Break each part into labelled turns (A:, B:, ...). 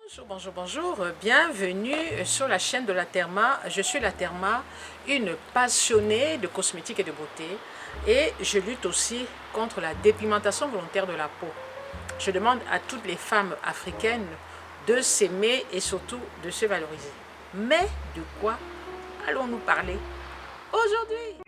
A: Bonjour, bonjour, bonjour. Bienvenue sur la chaîne de La Therma. Je suis La Therma, une passionnée de cosmétiques et de beauté. Et je lutte aussi contre la dépigmentation volontaire de la peau. Je demande à toutes les femmes africaines de s'aimer et surtout de se valoriser. Mais de quoi allons-nous parler aujourd'hui?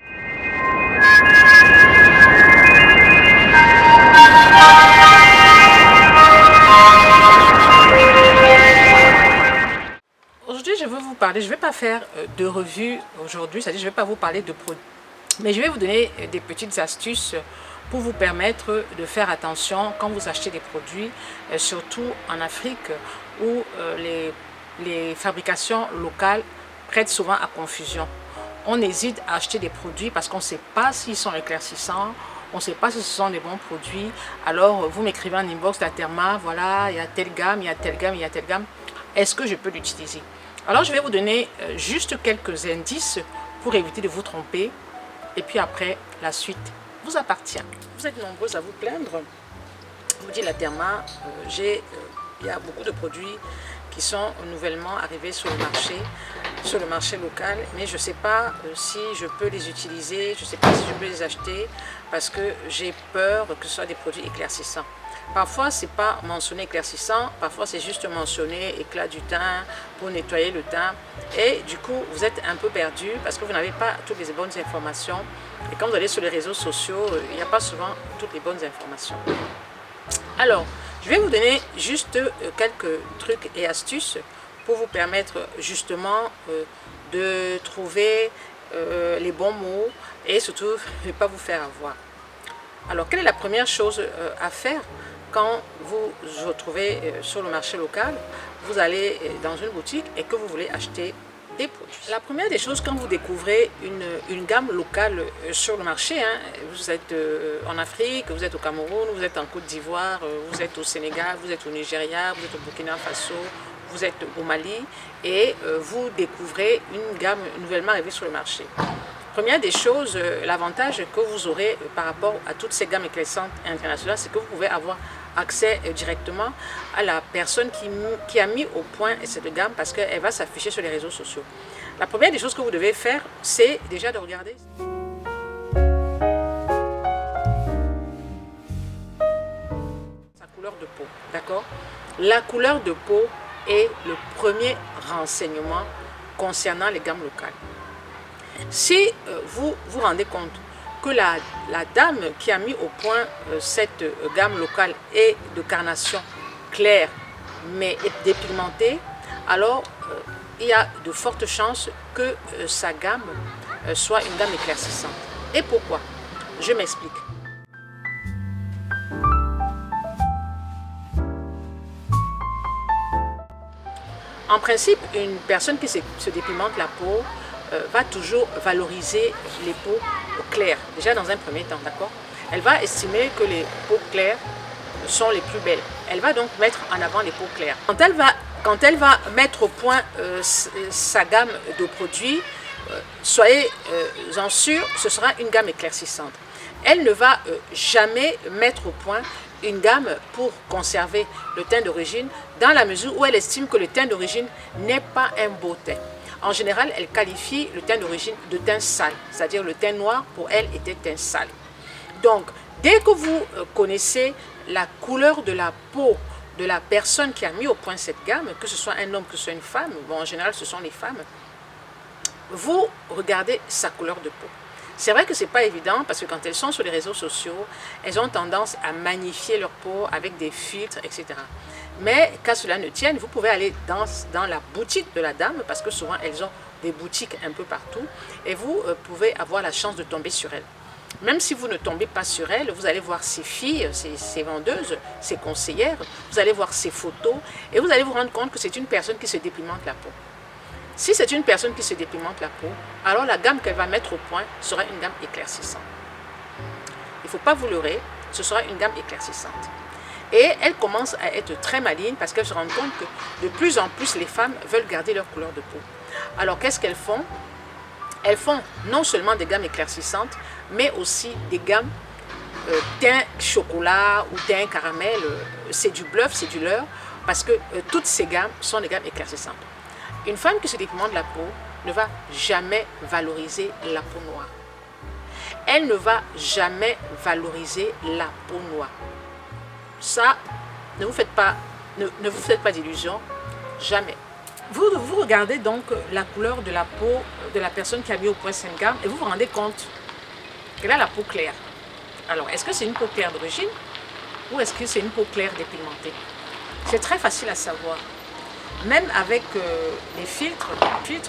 A: Aujourd'hui, je veux vous parler, je ne vais pas faire de revue aujourd'hui, c'est-à-dire je ne vais pas vous parler de produits, mais je vais vous donner des petites astuces pour vous permettre de faire attention quand vous achetez des produits, surtout en Afrique où les fabrications locales prêtent souvent à confusion. On hésite à acheter des produits parce qu'on ne sait pas s'ils sont éclaircissants, on ne sait pas si ce sont des bons produits. Alors vous m'écrivez en inbox, La Therma, voilà, il y a telle gamme, il y a telle gamme, il y a telle gamme. Est-ce que je peux l'utiliser? Alors je vais vous donner juste quelques indices pour éviter de vous tromper. Et puis après, la suite vous appartient. Vous êtes nombreux à vous plaindre. Je vous dis La Therma, il y a beaucoup de produits qui sont nouvellement arrivés sur le marché local, mais je ne sais pas si je peux les utiliser, je ne sais pas si je peux les acheter parce que j'ai peur que ce soit des produits éclaircissants. Parfois, ce n'est pas mentionné éclaircissant, parfois c'est juste mentionné éclat du teint pour nettoyer le teint. Et du coup, vous êtes un peu perdu parce que vous n'avez pas toutes les bonnes informations. Et quand vous allez sur les réseaux sociaux, il n'y a pas souvent toutes les bonnes informations. Alors, je vais vous donner juste quelques trucs et astuces pour vous permettre justement de trouver les bons mots et surtout ne pas vous faire avoir. Alors, quelle est la première chose à faire quand vous vous retrouvez sur le marché local? Vous allez dans une boutique et que vous voulez acheter des produits. La première des choses, quand vous découvrez une gamme locale sur le marché, hein, vous êtes en Afrique, vous êtes au Cameroun, vous êtes en Côte d'Ivoire, vous êtes au Sénégal, vous êtes au Nigeria, vous êtes au Burkina Faso, vous êtes au Mali et vous découvrez une gamme nouvellement arrivée sur le marché. Première des choses, l'avantage que vous aurez par rapport à toutes ces gammes éclaircissantes internationales, c'est que vous pouvez avoir accès directement à la personne qui a mis au point cette gamme parce qu'elle va s'afficher sur les réseaux sociaux. La première des choses que vous devez faire, c'est déjà de regarder sa couleur de peau, d'accord? La couleur de peau est le premier renseignement concernant les gammes locales. Si vous vous rendez compte que la dame qui a mis au point cette gamme locale est de carnation claire mais dépigmentée, alors il y a de fortes chances que sa gamme soit une gamme éclaircissante. Et pourquoi? Je m'explique. En principe, une personne qui se dépigmente la peau va toujours valoriser les peaux claires, déjà dans un premier temps, d'accord? Elle va estimer que les peaux claires sont les plus belles. Elle va donc mettre en avant les peaux claires. Quand elle va mettre au point sa gamme de produits, soyez en sûrs, ce sera une gamme éclaircissante. Elle ne va jamais mettre au point une gamme pour conserver le teint d'origine dans la mesure où elle estime que le teint d'origine n'est pas un beau teint. En général, elle qualifie le teint d'origine de teint sale, c'est-à-dire le teint noir pour elle était teint sale. Donc, dès que vous connaissez la couleur de la peau de la personne qui a mis au point cette gamme, que ce soit un homme, que ce soit une femme, bon, en général ce sont les femmes, vous regardez sa couleur de peau. C'est vrai que ce n'est pas évident parce que quand elles sont sur les réseaux sociaux, elles ont tendance à magnifier leur peau avec des filtres, etc. Mais qu'à cela ne tienne, vous pouvez aller dans la boutique de la dame parce que souvent elles ont des boutiques un peu partout et vous pouvez avoir la chance de tomber sur elle. Même si vous ne tombez pas sur elle, vous allez voir ses filles, ses vendeuses, ses conseillères, vous allez voir ses photos et vous allez vous rendre compte que c'est une personne qui se dépigmente la peau. Si c'est une personne qui se dépigmente la peau, alors la gamme qu'elle va mettre au point sera une gamme éclaircissante. Il ne faut pas vous leurrer, ce sera une gamme éclaircissante. Et elle commence à être très maligne parce qu'elle se rend compte que de plus en plus les femmes veulent garder leur couleur de peau. Alors qu'est-ce qu'elles font? Elles font non seulement des gammes éclaircissantes, mais aussi des gammes teint chocolat ou teint caramel. C'est du bluff, c'est du leurre parce que toutes ces gammes sont des gammes éclaircissantes. Une femme qui se dépigmente la peau ne va jamais valoriser la peau noire. Elle ne va jamais valoriser la peau noire. Ça, ne vous faites pas d'illusions, jamais. Vous regardez donc la couleur de la peau de la personne qui a mis au point cette gamme et vous vous rendez compte qu'elle a la peau claire. Alors, est-ce que c'est une peau claire d'origine ou est-ce que c'est une peau claire dépigmentée? C'est très facile à savoir. Même avec les filtres,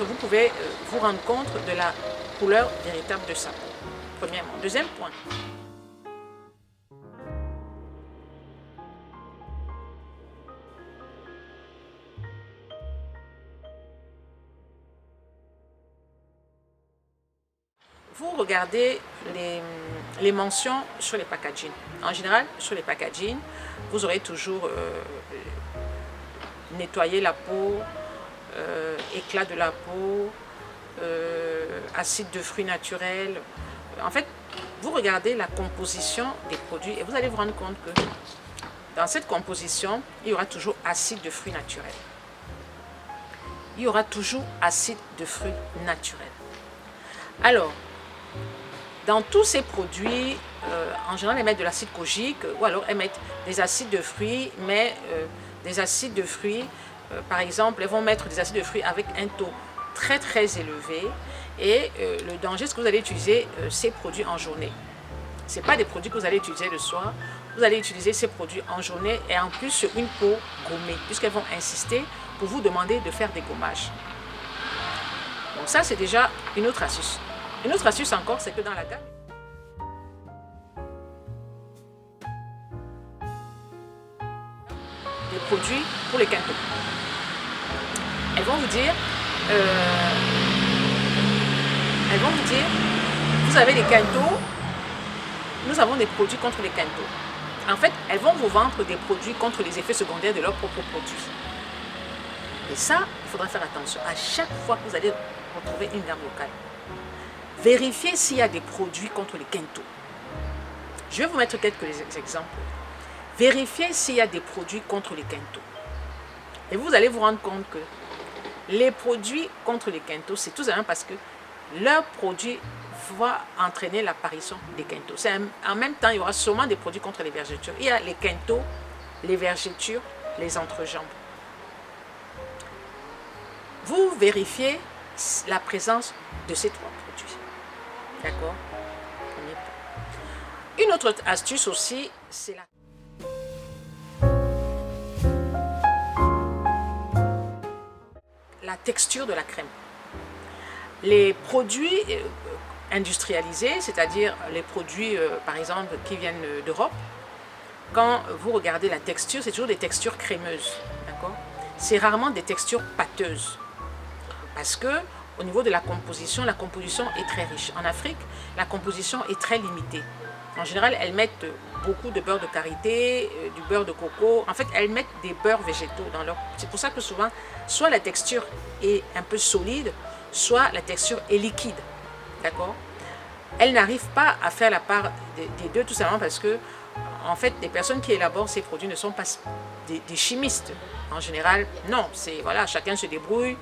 A: vous pouvez vous rendre compte de la couleur véritable de sa peau. Premièrement. Deuxième point. Vous regardez les mentions sur les packaging. En général, sur les packaging, vous aurez toujours nettoyer la peau, éclat de la peau, acide de fruits naturels. En fait, vous regardez la composition des produits et vous allez vous rendre compte que dans cette composition, il y aura toujours acide de fruits naturels. Il y aura toujours acide de fruits naturels. Alors, dans tous ces produits, en général, elles mettent de l'acide kojique ou alors elles mettent des acides de fruits, mais des acides de fruits, par exemple, elles vont mettre des acides de fruits avec un taux très très élevé et le danger, c'est que vous allez utiliser ces produits en journée. Ce n'est pas des produits que vous allez utiliser le soir, vous allez utiliser ces produits en journée et en plus sur une peau gommée, puisqu'elles vont insister pour vous demander de faire des gommages. Donc ça, c'est déjà une autre astuce. Une autre astuce encore, c'est que dans la gamme, des produits pour les quintaux. Elles vont vous dire, vous avez des quintaux, nous avons des produits contre les quintaux. En fait, elles vont vous vendre des produits contre les effets secondaires de leurs propres produits. Et ça, il faudra faire attention. À chaque fois que vous allez retrouver une gamme locale, vérifiez s'il y a des produits contre les quintaux. Je vais vous mettre quelques exemples. Vérifiez s'il y a des produits contre les quintaux. Et vous allez vous rendre compte que les produits contre les quintaux, c'est tout simplement parce que leur produit va entraîner l'apparition des quintaux. En même temps, il y aura sûrement des produits contre les vergetures. Il y a les quintaux, les vergetures, les entrejambes. Vous vérifiez la présence de ces trois produits. D'accord? Une autre astuce aussi, c'est la texture de la crème. Les produits industrialisés, c'est-à-dire les produits, par exemple, qui viennent d'Europe, quand vous regardez la texture, c'est toujours des textures crémeuses. D'accord? C'est rarement des textures pâteuses. Parce que au niveau de la composition est très riche. En Afrique, la composition est très limitée. En général, elles mettent beaucoup de beurre de karité, du beurre de coco. En fait, elles mettent des beurres végétaux dans leur... C'est pour ça que souvent, soit la texture est un peu solide, soit la texture est liquide. D'accord? Elles n'arrivent pas à faire la part des deux, tout simplement parce que, en fait, les personnes qui élaborent ces produits ne sont pas des chimistes. En général, non. C'est, voilà, chacun se débrouille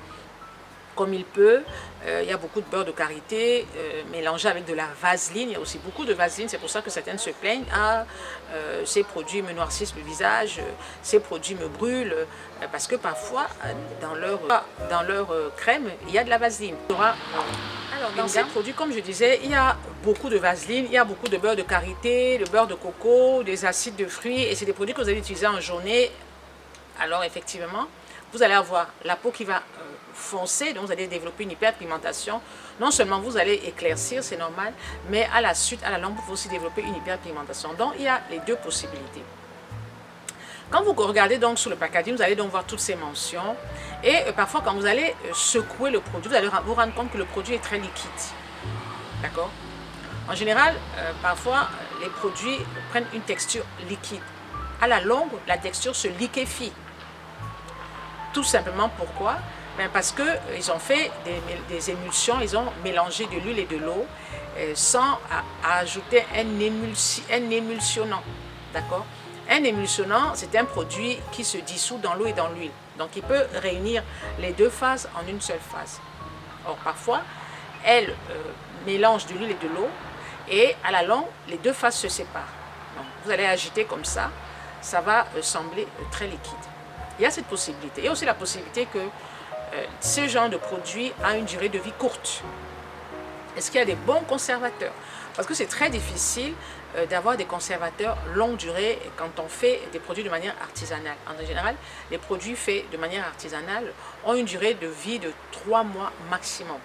A: comme il peut. Il y a beaucoup de beurre de karité mélangé avec de la vaseline. Il y a aussi beaucoup de vaseline. C'est pour ça que certaines se plaignent. Ah, ces produits me noircissent le visage, ces produits me brûlent. Parce que parfois, dans leur crème, il y a de la vaseline. Alors, dans ces produits, comme je disais, il y a beaucoup de vaseline, il y a beaucoup de beurre de karité, de beurre de coco, des acides de fruits. Et c'est des produits que vous allez utiliser en journée. Alors, effectivement, vous allez avoir la peau qui va foncer, donc vous allez développer une hyperpigmentation. Non seulement vous allez éclaircir, c'est normal, mais à la suite, à la longue, vous pouvez aussi développer une hyperpigmentation. Donc, il y a les deux possibilités. Quand vous regardez donc sur le packaging, vous allez donc voir toutes ces mentions. Et parfois, quand vous allez secouer le produit, vous allez vous rendre compte que le produit est très liquide. D'accord? En général, parfois, les produits prennent une texture liquide. À la longue, la texture se liquéfie. Tout simplement pourquoi? Parce qu'ils ont fait des émulsions, ils ont mélangé de l'huile et de l'eau sans ajouter un émulsionnant. D'accord? Un émulsionnant, c'est un produit qui se dissout dans l'eau et dans l'huile. Donc, il peut réunir les deux phases en une seule phase. Or, parfois, elle mélange de l'huile et de l'eau et à la longue, les deux phases se séparent. Donc, vous allez agiter comme ça va sembler très liquide. Il y a cette possibilité. Il y a aussi la possibilité que ce genre de produit a une durée de vie courte. Est-ce qu'il y a des bons conservateurs? Parce que c'est très difficile d'avoir des conservateurs longue durée quand on fait des produits de manière artisanale. En général, les produits faits de manière artisanale ont une durée de vie de 3 mois maximum.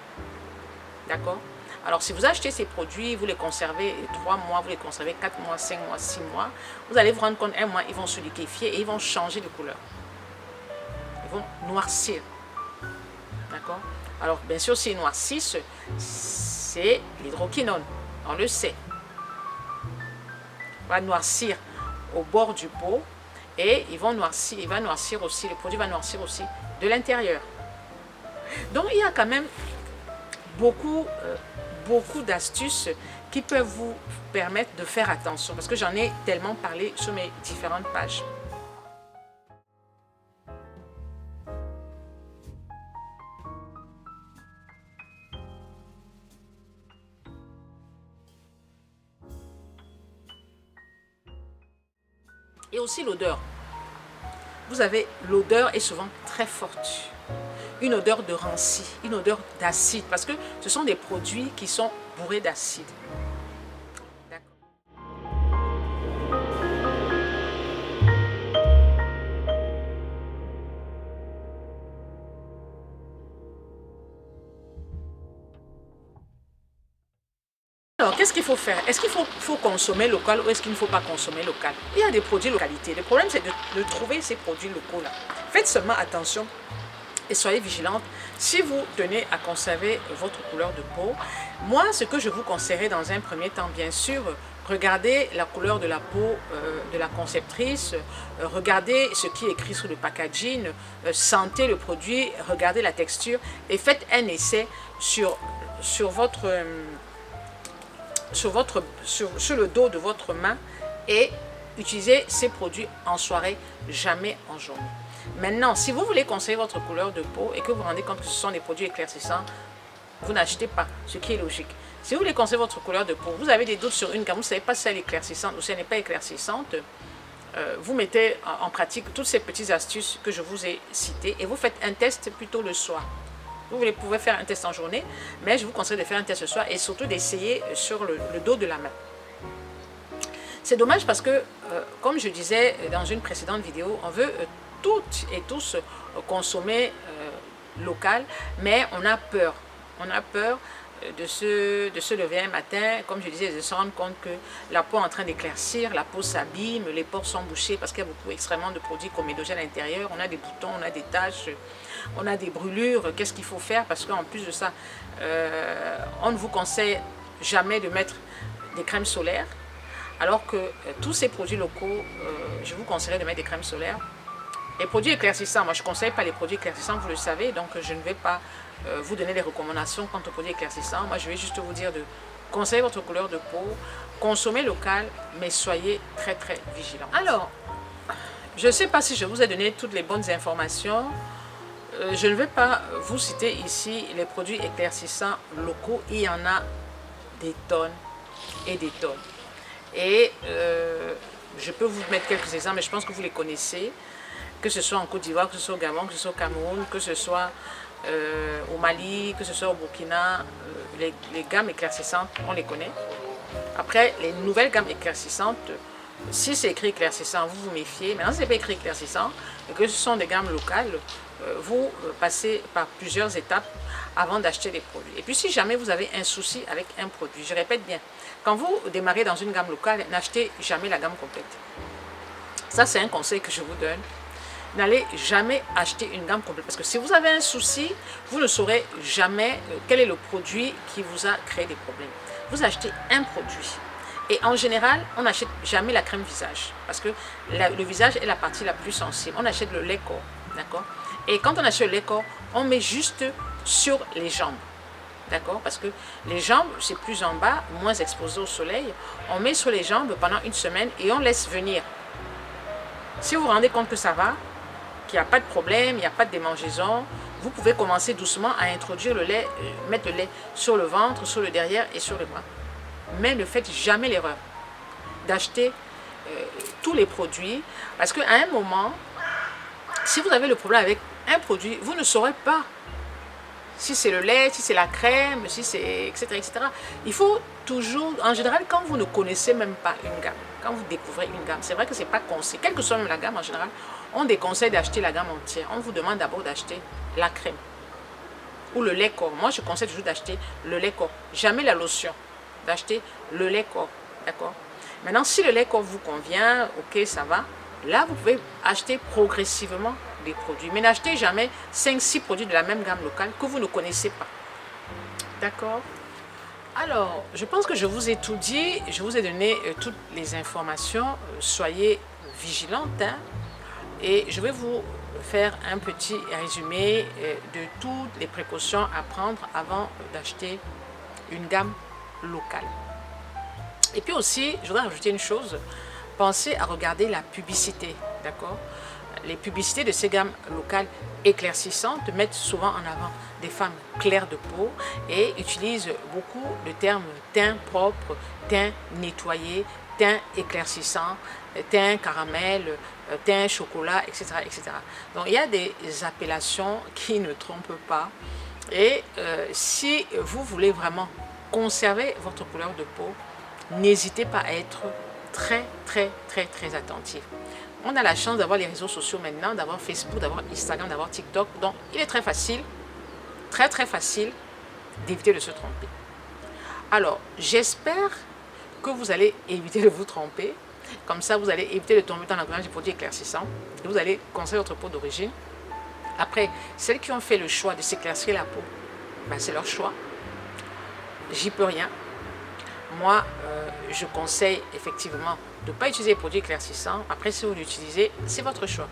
A: D'accord? Alors, si vous achetez ces produits, vous les conservez 3 mois, vous les conservez 4 mois, 5 mois, 6 mois, vous allez vous rendre compte, un mois, ils vont se liquéfier et ils vont changer de couleur. Ils vont noircir. D'accord? Alors, bien sûr, s'ils noircissent, c'est l'hydroquinone. On le sait. Va noircir au bord du pot et il va noircir aussi, le produit va noircir aussi de l'intérieur. Donc il y a quand même beaucoup d'astuces qui peuvent vous permettre de faire attention parce que j'en ai tellement parlé sur mes différentes pages. Et aussi l'odeur. Vous avez l'odeur est souvent très forte. Une odeur de ranci, une odeur d'acide, parce que ce sont des produits qui sont bourrés d'acide. Alors, qu'est-ce qu'il faut faire? Est-ce qu'il faut consommer local ou est-ce qu'il ne faut pas consommer local? Il y a des produits de qualité. Le problème, c'est de trouver ces produits locaux-là. Faites seulement attention et soyez vigilante si vous tenez à conserver votre couleur de peau. Moi, ce que je vous conseillerais dans un premier temps, bien sûr, regardez la couleur de la peau de la conceptrice, regardez ce qui est écrit sur le packaging, sentez le produit, regardez la texture et faites un essai sur le dos de votre main et utilisez ces produits en soirée, jamais en journée. Maintenant, si vous voulez conserver votre couleur de peau et que vous vous rendez compte que ce sont des produits éclaircissants, vous n'achetez pas, ce qui est logique. Si vous voulez conserver votre couleur de peau, vous avez des doutes sur une gamme, vous ne savez pas si elle est éclaircissante ou si elle n'est pas éclaircissante, vous mettez en pratique toutes ces petites astuces que je vous ai citées et vous faites un test plutôt le soir. Vous pouvez faire un test en journée, mais je vous conseille de faire un test ce soir et surtout d'essayer sur le dos de la main. C'est dommage parce que, comme je disais dans une précédente vidéo, on veut toutes et tous consommer local, mais on a peur. On a peur de se lever un matin, comme je disais, de se rendre compte que la peau est en train d'éclaircir, la peau s'abîme, les pores sont bouchés parce qu'il y a beaucoup extrêmement de produits comédogènes à l'intérieur. On a des boutons, on a des taches, on a des brûlures. Qu'est-ce qu'il faut faire? Parce qu'en plus de ça, on ne vous conseille jamais de mettre des crèmes solaires, alors que tous ces produits locaux, je vous conseillerais de mettre des crèmes solaires. Les produits éclaircissants, moi je ne conseille pas les produits éclaircissants, vous le savez, donc je ne vais pas vous donner des recommandations quant aux produits éclaircissants. Moi je vais juste vous dire de conseiller votre couleur de peau, consommer local, mais soyez très très vigilants. Alors, je ne sais pas si je vous ai donné toutes les bonnes informations. Je ne vais pas vous citer ici les produits éclaircissants locaux, il y en a des tonnes et des tonnes. Et je peux vous mettre quelques exemples, mais je pense que vous les connaissez. Que ce soit en Côte d'Ivoire, que ce soit au Gabon, que ce soit au Cameroun, que ce soit au Mali, que ce soit au Burkina, les gammes éclaircissantes, on les connaît. Après, les nouvelles gammes éclaircissantes, si c'est écrit éclaircissant, vous vous méfiez. Maintenant, si ce n'est pas écrit éclaircissant, et que ce sont des gammes locales, vous passez par plusieurs étapes avant d'acheter des produits. Et puis, si jamais vous avez un souci avec un produit, je répète bien, quand vous démarrez dans une gamme locale, n'achetez jamais la gamme complète. Ça, c'est un conseil que je vous donne. N'allez jamais acheter une gamme complète parce que si vous avez un souci, vous ne saurez jamais quel est le produit qui vous a créé des problèmes. Vous achetez un produit et en général, on n'achète jamais la crème visage parce que le visage est la partie la plus sensible. On achète le lait corps, d'accord? Et quand on achète le lait corps, on met juste sur les jambes, d'accord? Parce que les jambes, c'est plus en bas, moins exposé au soleil. On met sur les jambes pendant une semaine et on laisse venir. Si vous vous rendez compte que ça va, qu'il n'y a pas de problème, il n'y a pas de démangeaison, vous pouvez commencer doucement à introduire le lait, mettre le lait sur le ventre, sur le derrière et sur les bras. Mais ne faites jamais l'erreur d'acheter tous les produits, parce qu'à un moment, si vous avez le problème avec un produit, vous ne saurez pas si c'est le lait, si c'est la crème, si c'est etc., etc. Il faut toujours, en général, quand vous ne connaissez même pas une gamme, quand vous découvrez une gamme, c'est vrai que c'est pas conseillé, quelle que soit même la gamme en général, on déconseille d'acheter la gamme entière. On vous demande d'abord d'acheter la crème ou le lait corps. Moi, je conseille toujours d'acheter le lait corps, jamais la lotion, d'acheter le lait corps, d'accord? Maintenant, si le lait corps vous convient, ok, ça va, là, vous pouvez acheter progressivement des produits. Mais n'achetez jamais 5-6 produits de la même gamme locale que vous ne connaissez pas. D'accord? Alors, je pense que je vous ai tout dit. Je vous ai donné toutes les informations. Soyez vigilantes. Hein, et je vais vous faire un petit résumé de toutes les précautions à prendre avant d'acheter une gamme locale. Et puis aussi, je voudrais rajouter une chose. Pensez à regarder la publicité, d'accord? Les publicités de ces gammes locales éclaircissantes mettent souvent en avant des femmes claires de peau et utilisent beaucoup de termes teint propre, teint nettoyé, teint éclaircissant, teint caramel, teint chocolat, etc., etc. Donc il y a des appellations qui ne trompent pas. Et si vous voulez vraiment conserver votre couleur de peau, n'hésitez pas à être très, très, très, très attentif. On a la chance d'avoir les réseaux sociaux maintenant, d'avoir Facebook, d'avoir Instagram, d'avoir TikTok. Donc, il est très facile, très, très facile d'éviter de se tromper. Alors, j'espère que vous allez éviter de vous tromper. Comme ça, vous allez éviter de tomber dans l'engrenage des produits éclaircissants. Et vous allez conserver votre peau d'origine. Après, celles qui ont fait le choix de s'éclaircir la peau, ben, c'est leur choix. J'y peux rien. Moi, je conseille effectivement de ne pas utiliser les produits éclaircissants. Après, si vous l'utilisez, c'est votre choix.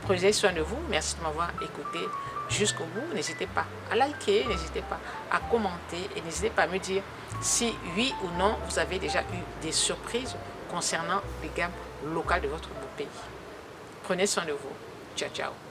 A: Prenez soin de vous. Merci de m'avoir écouté jusqu'au bout. N'hésitez pas à liker, n'hésitez pas à commenter et n'hésitez pas à me dire si oui ou non vous avez déjà eu des surprises concernant les gammes locales de votre beau pays. Prenez soin de vous. Ciao, ciao.